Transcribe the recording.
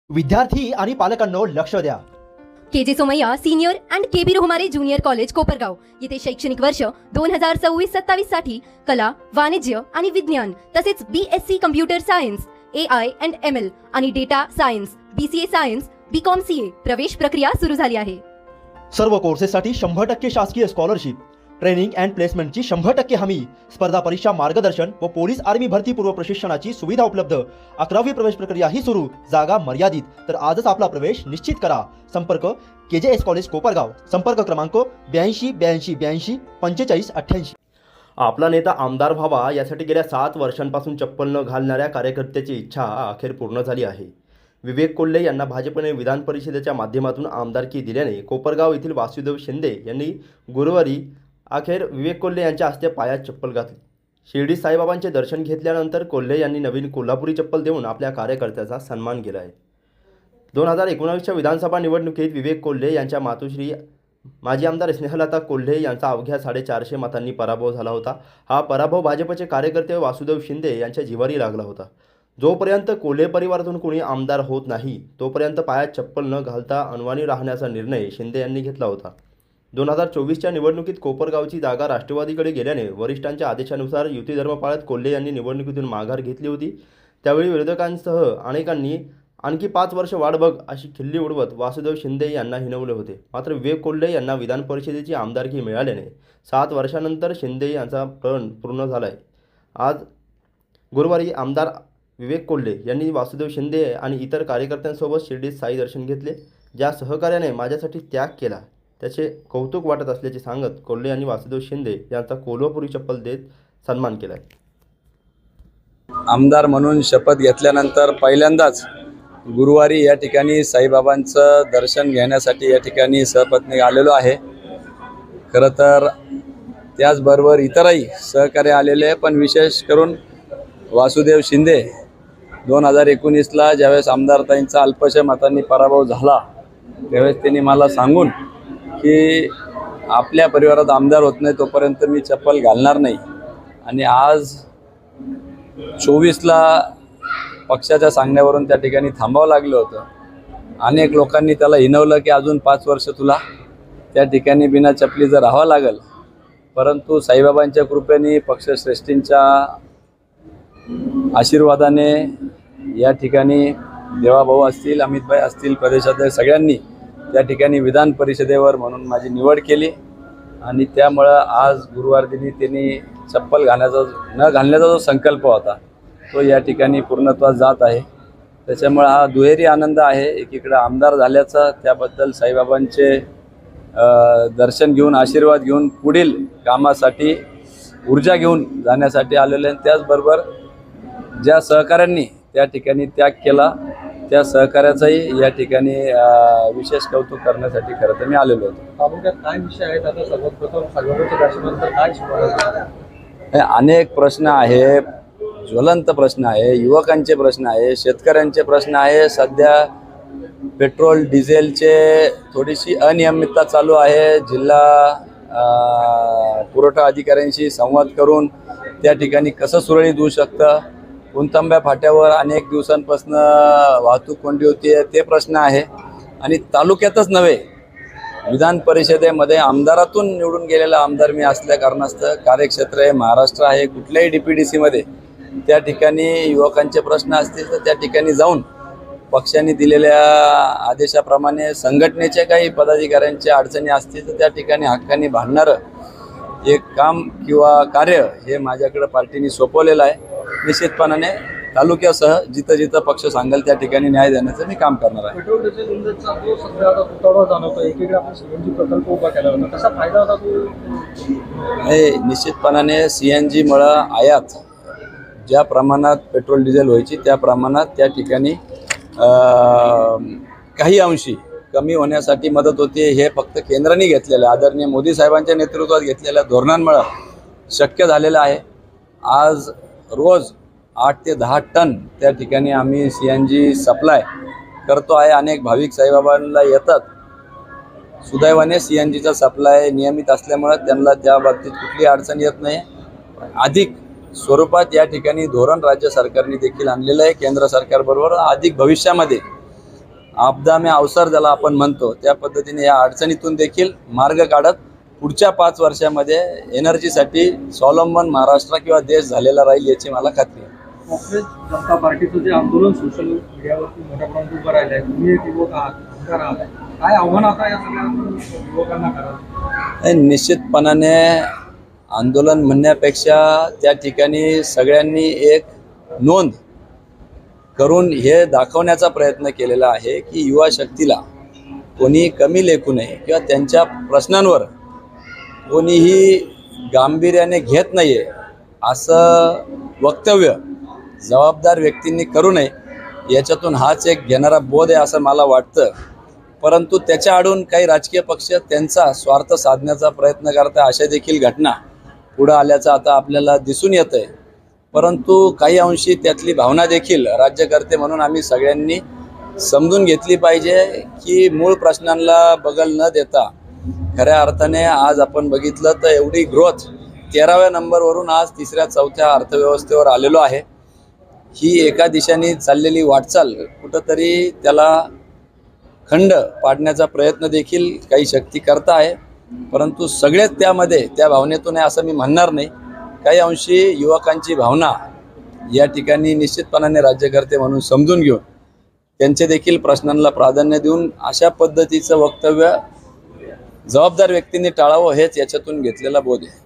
विद्यार्थी आणि पालकांनो लक्ष द्या. KJ Somaiya senior and KB Rohmare junior college Kopargaon येथे शैक्षणिक वर्ष 2026-27 साठी कला, वाणिज्य आणि विज्ञान तसेच BSc computer science, AI and ML आणि data science, BCA science, BCom CA प्रवेश प्रक्रिया सुरू झाली आहे. सर्व कोर्सेससाठी 100% शासकीय स्कॉलरशिप, ट्रेनिंग अँड प्लेसमेंटची 100% हमी, स्पर्धा परीक्षा मार्गदर्शन व पोलीस आर्मी भरती पूर्व प्रशिक्षणाची सुविधा उपलब्ध. 11वी प्रवेश प्रक्रिया ही सुरू, जागा मर्यादित. तर आजच आपला प्रवेश निश्चित करा. संपर्क KJS कॉलेज कोपरगाव. संपर्क क्रमांक 82 82 82 45 88. आपला नेता आमदार व्हावा यासाठी गेल्या 7 वर्षांपासून चप्पल न घालणाऱ्या कार्यकर्त्याची इच्छा अखेर पूर्ण झाली आहे. विवेक कोल्हे यांना भाजपने विधान परिषदेच्या माध्यमातून आमदारकी दिल्याने कोपरगाव येथील वासुदेव शिंदे यांनी गुरुवारी अखेर विवेक कोल्हे यांच्या हस्ते पायात चप्पल घातली. शिर्डी साईबाबांचे दर्शन घेतल्यानंतर कोल्हे यांनी नवीन कोल्हापुरी चप्पल देऊन आपल्या कार्यकर्त्याचा सन्मान केला आहे. 2019च्या विधानसभा निवडणुकीत विवेक कोल्हे यांच्या मातोश्री माजी आमदार स्नेहलता कोल्हे यांचा अवघ्या 450 मतांनी पराभव झाला होता. हा पराभव भाजपचे कार्यकर्ते वासुदेव शिंदे यांच्या जिवारी लागला होता. जोपर्यंत कोल्हे परिवारातून कोणी आमदार होत नाही तोपर्यंत पायात चप्पल न घालता अनवाणी राहण्याचा निर्णय शिंदे यांनी घेतला होता. 2024च्या निवडणुकीत कोपरगावची जागा राष्ट्रवादीकडे गेल्याने वरिष्ठांच्या आदेशानुसार युती धर्म पाळत कोल्हे यांनी निवडणुकीतून माघार घेतली होती. त्यावेळी विरोधकांसह अनेकांनी आणखी 5 वर्ष वाट बघ अशी खिल्ली उडवत वासुदेव शिंदे यांना हिणवले होते. मात्र विवेक कोल्हे यांना विधान परिषदेची आमदारकी मिळाल्याने 7 वर्षानंतर शिंदे यांचा प्रण पूर्ण झाला आहे. आज गुरुवारी आमदार विवेक कोल्हे यांनी वासुदेव शिंदे आणि इतर कार्यकर्त्यांसोबत शिर्डीत साई दर्शन घेतले. ज्या सहकार्याने माझ्यासाठी त्याग केला त्याचे कौतुक वाटत असल्याचे सांगत कोल्हे यांनी वासुदेव शिंदे यांचा कोल्हापुरी चप्पल देत सन्मान केला. आमदार म्हणून शपथ घेतल्यानंतर पहिल्यांदाच गुरुवारी या ठिकाणी साईबाबांचं दर्शन घेण्यासाठी या ठिकाणी सहपत्नी आलेलो आहे. खरं तर त्याचबरोबर इतरही सहकार्य आलेले, पण विशेष करून वासुदेव शिंदे 2019ला ज्यावेळेस आमदारताईंचा अल्पशा मतांनी पराभव झाला त्यावेळेस त्यांनी मला सांगून की आपल्या परिवारात आमदार होत नाही तोपर्यंत मी चप्पल घालणार नाही. आणि आज 24ला पक्षाच्या सांगण्यावरून त्या ठिकाणी थांबावं लागलं होतं. अनेक लोकांनी त्याला हिणवलं की अजून 5 वर्ष तुला त्या ठिकाणी बिना चपलीचं राहावं लागेल. परंतु साईबाबांच्या कृपेने, पक्षश्रेष्ठींच्या आशीर्वादाने या ठिकाणी देवाभाऊ असतील, अमितभाई असतील, प्रदेशाध्यक्ष सगळ्यांनी त्या ठिकाणी विधान परिषदेवर म्हणून माझी निवड केली. आणि त्यामुळं आज गुरुवार दिनी त्यांनी चप्पल न घालण्याचा जो संकल्प होता तो या ठिकाणी पूर्णत्वास जात आहे. त्याच्यामुळं हा दुहेरी आनंद आहे. एकीकडे आमदार झाल्याचा, त्याबद्दल साईबाबांचे दर्शन घेऊन, आशीर्वाद घेऊन पुढील कामासाठी ऊर्जा घेऊन जाण्यासाठी आलेले. त्याचबरोबर ज्या सहकाऱ्यांनी त्या ठिकाणी त्याग केला त्या सहकार्याचाही या ठिकाणी विशेष कौतुक करण्यासाठी खरं तर मी आलेलो होतो. काय विषय आहेत आता सर्वप्रथम साईबाबांच्या दर्शनानंतर काय शिकवलं? अनेक प्रश्न आहे, ज्वलंत प्रश्न आहे, युवकांचे प्रश्न आहे, शेतकऱ्यांचे प्रश्न आहे. सध्या पेट्रोल डिझेलचे थोडीशी अनियमितता चालू आहे. जिल्हा पुरवठा अधिकाऱ्यांशी संवाद करून त्या ठिकाणी कसं सुरळीत होऊ शकतं. कुंतंब्या फाट्यावर अनेक दिवसांपासून वाहतूक कोंडी होती ते प्रश्न आहे. आणि तालुक्यातच नव्हे, विधान परिषदेमध्ये आमदारातून निवडून गेलेला आमदार मी असल्या कारणास्तव कार्यक्षेत्र हे महाराष्ट्र आहे. कुठल्याही DPDCमध्ये त्या ठिकाणी युवकांचे प्रश्न असतील तर त्या ठिकाणी जाऊन पक्षाने दिलेल्या आदेशाप्रमाणे संघटनेच्या काही पदाधिकाऱ्यांच्या अडचणी असतील तर त्या ठिकाणी हक्काने भांडणारं एक काम किंवा कार्य हे माझ्याकडे पार्टीने सोपवलेलं आहे. निश्चितपणाने तालुक्यासह जिथं जिथं पक्ष सांगेल त्या ठिकाणी न्याय देण्याचं मी काम करणार आहे. पेट्रोल डिझेल इंधनचा जो सध्या आता तुटवडा जाणवतो, एकीकडे आपण CNG प्रकल्प उभा केला होता, कसा फायदा होता तो? निश्चितपणाने CNGमुळं आयात ज्या प्रमाणात पेट्रोल डिझेल व्हायची त्या प्रमाणात त्या ठिकाणी काही अंशी कमी होण्यासाठी मदत होती. हे फक्त केंद्राने घेतलेलं, आदरणीय मोदी साहेबांच्या नेतृत्वात घेतलेल्या धोरणांमुळे शक्य झालेलं आहे. आज रोज 8 ते 10 टन त्या ठिकाणी आम्ही CNG सप्लाय करतो आहे. अनेक भाविक साईबाबांना येतात. सुदैवाने CNGचा सप्लाय नियमित असल्यामुळे त्यांना त्या बाबतीत कुठली अडचण येत नाही. अधिक स्वरूपात या ठिकाणी धोरण राज्य सरकारने देखील आणलेलं आहे. केंद्र सरकारबरोबर अधिक भविष्यामध्ये आपदा में अवसर ज्याला आपण म्हणतो त्या पद्धतीने या अडचणीतून देखील मार्ग काढत पुढच्या 5 वर्षामध्ये एनर्जीसाठी स्वावलंबन महाराष्ट्र किंवा देश झालेला राहील याची मला खात्री आहे. काँग्रेस जनता पार्टीचं जे आंदोलन सोशल मीडियावरती मोठ्या प्रमाणात उभं राहिलं आहे, तुम्ही एक युवक आहात, आमदार आहात, काय आव्हान आता या सगळ्या युवकांना कराल? निश्चितपणाने आंदोलन म्हणण्यापेक्षा त्या ठिकाणी सगळ्यांनी एक नोंद करून हे दाखवण्याचा प्रयत्न केलेला आहे की युवा शक्तीला कोणी कमी लेखू नये किंवा त्यांच्या प्रश्नांवर कोणीही गांभीर्याने घेत नाही आहे असं वक्तव्य जबाबदार व्यक्तींनी करू नये. याच्यातून हाच एक घेणारा बोध आहे असं मला वाटतं. परंतु त्याच्या आडून काही राजकीय पक्ष त्यांचा स्वार्थ साधण्याचा प्रयत्न करतात अशा देखील घटना पुढं आल्याचं आता आपल्याला दिसून येतं आहे. परंतु काही अंशी त्यातली भावना देखील राज्यकर्ते म्हणून आम्ही सगळ्यांनी समजून घेतली पाहिजे की मूळ प्रश्नांना बगल न देता खऱ्या अर्थाने आज आपण बघितलं तर एवढी ग्रोथ 13व्या नंबरवरून आज 3ऱ्या-4थ्या अर्थव्यवस्थेवर आलेलो आहे. ही एका दिशेने चाललेली वाटचाल कुठंतरी त्याला खंड पाडण्याचा प्रयत्न देखील काही शक्ती करत आहे. परंतु सगळेच त्यामध्ये त्या भावनेतून आहे असं मी म्हणणार नाही. काही अंशी युवकांची भावना या ठिकाणी निश्चितपणाने राज्यकर्ते म्हणून समजून घेऊन त्यांचे देखील प्रश्नांना प्राधान्य देऊन अशा पद्धतीचं वक्तव्य जबाबदार व्यक्तींनी टाळावं हेच याच्यातून घेतलेला बोध आहे.